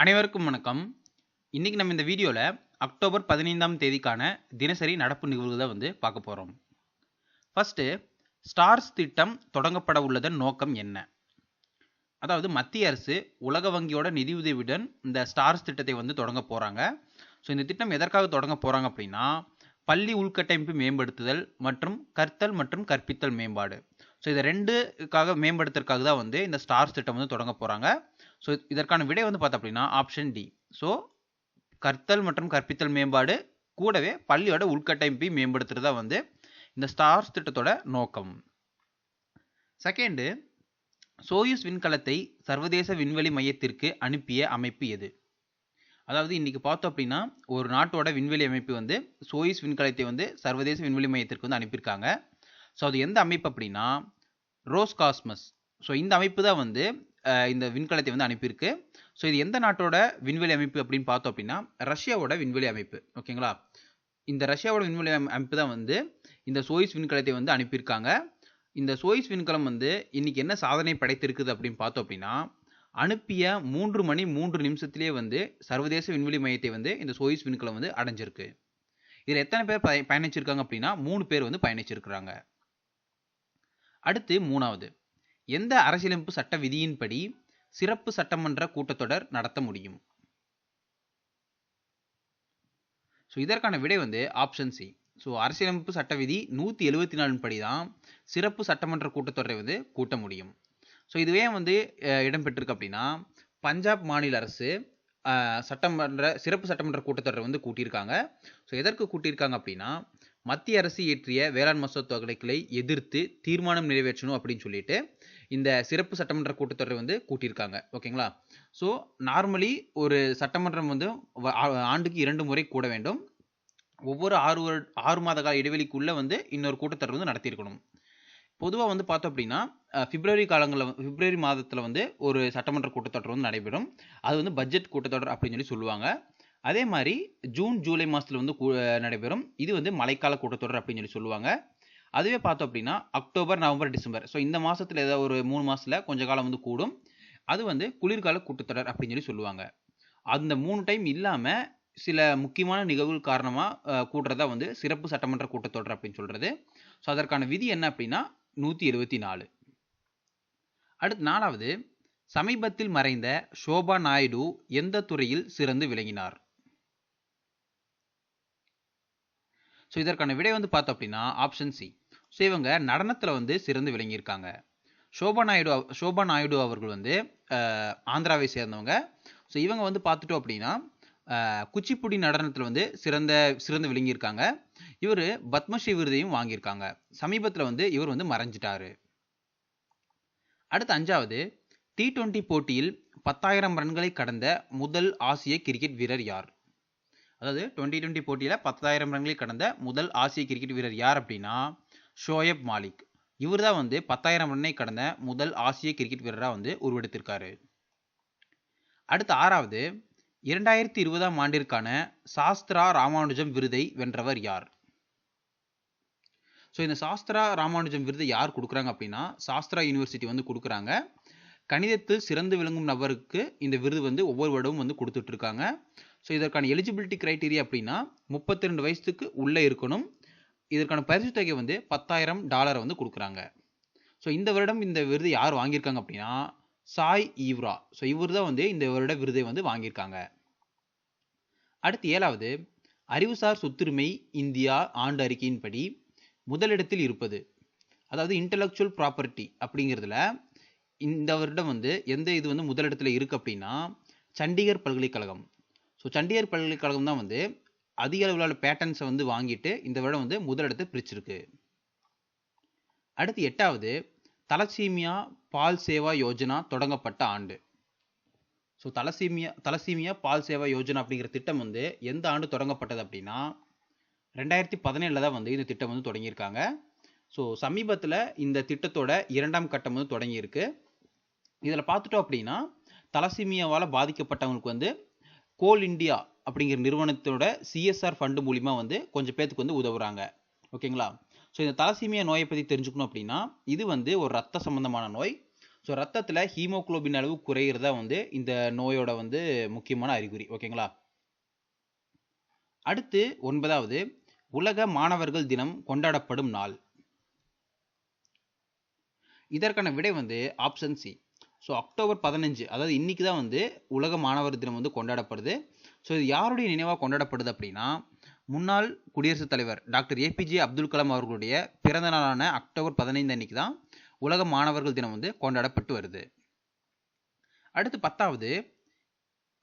அனைவருக்கும் வணக்கம். இன்னைக்கு நம்ம இந்த வீடியோல அக்டோபர் 15ஆம் தேதிக்கான தினசரி நடப்பு நிகழ்வுகளை பார்க்க போறோம். ஃபர்ஸ்ட் ஸ்டார்ஸ் திட்டம் தொடங்கப்பட உள்ளதன் நோக்கம் என்ன? அதாவது மத்திய அரசு உலக வங்கியோட நிதியுதவியுடன் இந்த ஸ்டார்ஸ் திட்டத்தை தொடங்க போறாங்க. ஸோ இந்த திட்டம் எதற்காக தொடங்க போறாங்க அப்படின்னா பள்ளி உள்கட்டமைப்பு மேம்படுத்துதல் மற்றும் கற்றல் மற்றும் கற்பித்தல் மேம்பாடு. ஸோ இதை ரெண்டுக்காக மேம்படுத்துறதுக்காக தான் இந்த ஸ்டார்ஸ் திட்டம் தொடங்க போறாங்க. ஸோ இதற்கான விடை பார்த்தோம் அப்படின்னா ஆப்ஷன் டி. ஸோ கற்றல் மற்றும் கற்பித்தல் மேம்பாடு கூடவே பள்ளியோட உள்கட்டமைப்பை மேம்படுத்துறதா இந்த ஸ்டார்ஸ் திட்டத்தோட நோக்கம். செகண்டு, சோயூஸ் விண்கலத்தை சர்வதேச விண்வெளி மையத்திற்கு அனுப்பிய அமைப்பு எது? அதாவது இன்னைக்கு பார்த்தோம் அப்படின்னா ஒரு நாட்டோட விண்வெளி அமைப்பு சோயூஸ் விண்கலத்தை சர்வதேச விண்வெளி மையத்திற்கு அனுப்பியிருக்காங்க. ஸோ அது எந்த அமைப்பு அப்படின்னா ரோஸ்காஸ்மஸ். ஸோ இந்த அமைப்பு தான் இந்த விண்கலத்தை அனுப்பியிருக்கு. ஸோ இது எந்த நாட்டோட விண்வெளி அமைப்பு அப்படின்னு பார்த்தோம் அப்படின்னா ரஷ்யாவோட விண்வெளி அமைப்பு. ஓகேங்களா? இந்த ரஷ்யாவோட விண்வெளி அமைப்பு தான் இந்த சோயூஸ் விண்கலத்தை அனுப்பியிருக்காங்க. இந்த சோயூஸ் விண்கலம் இன்னைக்கு என்ன சாதனை படைத்திருக்குது அப்படின்னு பார்த்தோம் அப்படின்னா அனுப்பிய 3 மணி 3 நிமிஷத்திலேயே சர்வதேச விண்வெளி மையத்தை இந்த சோயூஸ் விண்கலம் அடைஞ்சிருக்கு. இதில் எத்தனை பேர் பயணிச்சிருக்காங்க அப்படின்னா 3 பேர் பயணிச்சிருக்கிறாங்க. அடுத்து மூணாவது, எந்த அரசியலமைப்பு சட்ட விதியின்படி சிறப்பு சட்டமன்ற கூட்டத்தொடர் நடத்த முடியும்? ஸோ இதற்கான விடை ஆப்ஷன் சி. ஸோ அரசியலமைப்பு சட்ட விதி 174 படி தான் சிறப்பு சட்டமன்ற கூட்டத்தொடரை கூட்ட முடியும். ஸோ இதுவே இடம்பெற்றிருக்கு அப்படின்னா பஞ்சாப் மாநில அரசு சிறப்பு சட்டமன்ற கூட்டத்தொடரை கூட்டியிருக்காங்க. ஸோ எதற்கு கூட்டியிருக்காங்க அப்படின்னா மத்திய அரசு இயற்றிய வேளாண் மசோதாக்களை எதிர்த்து தீர்மானம் நிறைவேற்றணும் அப்படின்னு சொல்லிட்டு இந்த சிறப்பு சட்டமன்ற கூட்டத்தொடரை கூட்டியிருக்காங்க. ஓகேங்களா? ஸோ நார்மலி ஒரு சட்டமன்றம் ஆண்டுக்கு 2 முறை கூட வேண்டும். ஒவ்வொரு 6 மாத கால இடைவெளிக்குள்ள இன்னொரு கூட்டத்தொடர் நடத்தியிருக்கணும். பொதுவாக பார்த்தோம் அப்படின்னா பிப்ரவரி மாதத்தில் ஒரு சட்டமன்ற கூட்டத்தொடர் நடைபெறும். அது பட்ஜெட் கூட்டத்தொடர் அப்படின்னு சொல்லுவாங்க. அதே மாதிரி ஜூன் ஜூலை மாதத்தில் நடைபெறும். இது மழைக்கால கூட்டத்தொடர் அப்படின்னு சொல்லுவாங்க. அதுவே பார்த்தோம் அப்படின்னா அக்டோபர் நவம்பர் டிசம்பர், ஸோ இந்த மாதத்தில் ஏதாவது ஒரு 3 மாதத்தில் கொஞ்ச காலம் கூடும். அது குளிர்கால கூட்டத்தொடர் அப்படின்னு சொல்லுவாங்க. அந்த 3 டைம் இல்லாமல் சில முக்கியமான நிகழ்வுகள் காரணமாக கூடுறதா சிறப்பு சட்டமன்ற கூட்டத்தொடர் அப்படின்னு சொல்கிறது. ஸோ அதற்கான விதி என்ன அப்படின்னா 174. அடுத்து நாலாவது, சமீபத்தில் மறைந்த ஷோபா நாயுடு எந்த துறையில் சிறந்து விளங்கினார்? ஸோ இதற்கான விடை பார்த்தோம் அப்படின்னா ஆப்ஷன் சி. ஸோ இவங்க நடனத்தில் சிறந்து விளங்கியிருக்காங்க. ஷோபா நாயுடு அவர்கள் ஆந்திராவை சேர்ந்தவங்க. ஸோ இவங்க பார்த்துட்டோம் அப்படின்னா குச்சிப்புடி நடனத்தில் சிறந்து விளங்கியிருக்காங்க. இவர் பத்மஸ்ரீ விருதையும் வாங்கியிருக்காங்க. சமீபத்தில் இவர் மறைஞ்சிட்டாரு. அடுத்து அஞ்சாவது, T20 போட்டியில் 10,000 ரன்களை கடந்த முதல் ஆசிய கிரிக்கெட் வீரர் யார்? அதாவது 2020 போட்டியில் 10,000 ரன்களை கடந்த முதல் ஆசிய கிரிக்கெட் வீரர் யார் அப்படின்னா ஷோயப் மாலிக். இவர் தான் 10,000 ரன்னை கடந்த முதல் ஆசிய கிரிக்கெட் வீரராக உருவெடுத்திருக்காரு. அடுத்து ஆறாவது, 2020ஆம் ஆண்டிற்கான சாஸ்திரா ராமானுஜம் விருதை வென்றவர் யார்? ஸோ இந்த சாஸ்திரா ராமானுஜம் விருதை யார் கொடுக்குறாங்க அப்படின்னா சாஸ்திரா யூனிவர்சிட்டி கொடுக்குறாங்க. கணிதத்தில் சிறந்து விளங்கும் நபருக்கு இந்த விருது ஒவ்வொரு வருடமும் கொடுத்துட்டு இருக்காங்க. ஸோ இதற்கான எலிஜிபிலிட்டி கிரைட்டீரியா அப்படின்னா 32 வயசுக்கு உள்ளே இருக்கணும். இதற்கான பரிசு தொகை $10,000 கொடுக்குறாங்க. ஸோ இந்த வருடம் இந்த விருதை யார் வாங்கியிருக்காங்க அப்படின்னா சாய் ஈவ்ரா. ஸோ இவர் தான் இந்த வருட விருதை வாங்கியிருக்காங்க. அடுத்து ஏழாவது, அறிவுசார் சொத்துரிமை இந்தியா ஆண்டு அறிக்கையின்படி முதலிடத்தில் இருப்பது, அதாவது இன்டெலெக்சுவல் ப்ராப்பர்ட்டி அப்படிங்கிறதுல இந்த வருடம் எந்த இது முதலிடத்தில் இருக்கு அப்படின்னா சண்டிகர் பல்கலைக்கழகம். ஸோ சண்டிகர் பல்கலைக்கழகம் தான் அதிக அளவிலான பேட்டன்ஸை வாங்கிட்டு இந்த வருடம் முதலிடத்தை பிரிச்சிருக்கு. அடுத்து எட்டாவது, தலசீமியா பால் சேவா யோஜனா தொடங்கப்பட்ட ஆண்டு. ஸோ தலசீமியா பால் சேவா யோஜனா அப்படிங்கிற திட்டம் எந்த ஆண்டு தொடங்கப்பட்டது அப்படின்னா 2017 தான் இந்த திட்டம் தொடங்கியிருக்காங்க. ஸோ சமீபத்தில் இந்த திட்டத்தோட 2ஆம் கட்டம் தொடங்கியிருக்கு. இதில் பார்த்துட்டோம் அப்படின்னா தலசீமியாவால் பாதிக்கப்பட்டவங்களுக்கு கோல் இண்டியா அப்படிங்கிற நிறுவனத்தோட CSR ஃபண்டு மூலிமா கொஞ்சம் பேத்துக்கு உதவுறாங்க. ஓகேங்களா? ஸோ இந்த தலசீமியா நோயை பற்றி தெரிஞ்சுக்கணும் அப்படின்னா இது ஒரு ரத்த சம்பந்தமான நோய். ஸோ ரத்தத்தில் ஹீமோகுளோபின் அளவு குறையிறதா வந்து இந்த நோயோட வந்து முக்கியமான அறிகுறி. ஓகேங்களா? அடுத்து 9வது உலக மாணவர்கள் தினம் கொண்டாடப்படும் நாள். இதற்கான விடை வந்து ஆப்ஷன் சி. ஸோ அக்டோபர் 15, அதாவது இன்னைக்கு தான் வந்து உலக மாணவர் தினம் வந்து கொண்டாடப்படுது. ஸோ இது யாருடைய நினைவாக கொண்டாடப்படுது அப்படின்னா, முன்னாள் குடியரசுத் தலைவர் டாக்டர் ஏபிஜே அப்துல் கலாம் அவர்களுடைய பிறந்த நாளான அக்டோபர் 15 அன்னைக்கு தான் உலக மாணவர்கள் தினம் வந்து கொண்டாடப்பட்டு வருது. அடுத்து 10வது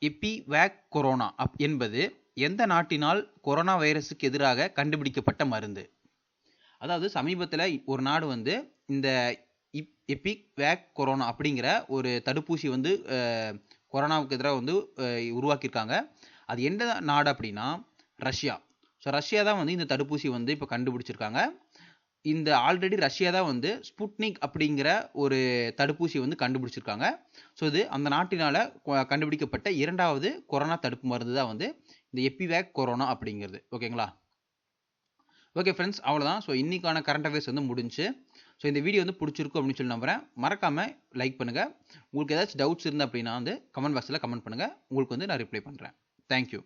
எபிவேக் கொரோனா என்பது எந்த நாட்டினால் கொரோனா வைரஸுக்கு எதிராக கண்டுபிடிக்கப்பட்ட மருந்து. அதாவது சமீபத்தில் ஒரு நாடு வந்து இந்த எபிவேக் கொரோனா அப்படிங்கிற ஒரு தடுப்பூசி வந்து கொரோனாவுக்கு எதிராக வந்து உருவாக்கியிருக்காங்க. அது எந்த நாடு அப்படின்னா ரஷ்யா. ஸோ ரஷ்யா தான் வந்து இந்த தடுப்பூசி வந்து இப்போ கண்டுபிடிச்சிருக்காங்க. இந்த ஆல்ரெடி ரஷ்யா தான் வந்து ஸ்புட்னிக் அப்படிங்கிற ஒரு தடுப்பூசி வந்து கண்டுபிடிச்சிருக்காங்க. ஸோ இது அந்த நாட்டினால் கண்டுபிடிக்கப்பட்ட 2வது கொரோனா தடுப்பு மருந்து தான் வந்து இந்த எபிவேக் கொரோனா அப்படிங்கிறது. ஓகேங்களா? ஓகே ஃப்ரெண்ட்ஸ், அவ்வளோதான். ஸோ இன்றைக்கான கரண்ட் அஃபேர்ஸ் வந்து முடிஞ்சு. ஸோ இந்த வீடியோ வந்து பிடிச்சிருக்கும் அப்படின்னு சொல்லி நம்புகிறேன். மறக்காமல் லைக் பண்ணுங்கள். உங்களுக்கு ஏதாச்சும் டவுட்ஸ் இருந்தால் அப்படின்னா வந்து கமெண்ட் பாக்ஸில் கமெண்ட் பண்ணுங்கள். உங்களுக்கு வந்து நான் ரிப்ளை பண்ணுறேன். தேங்க்யூ.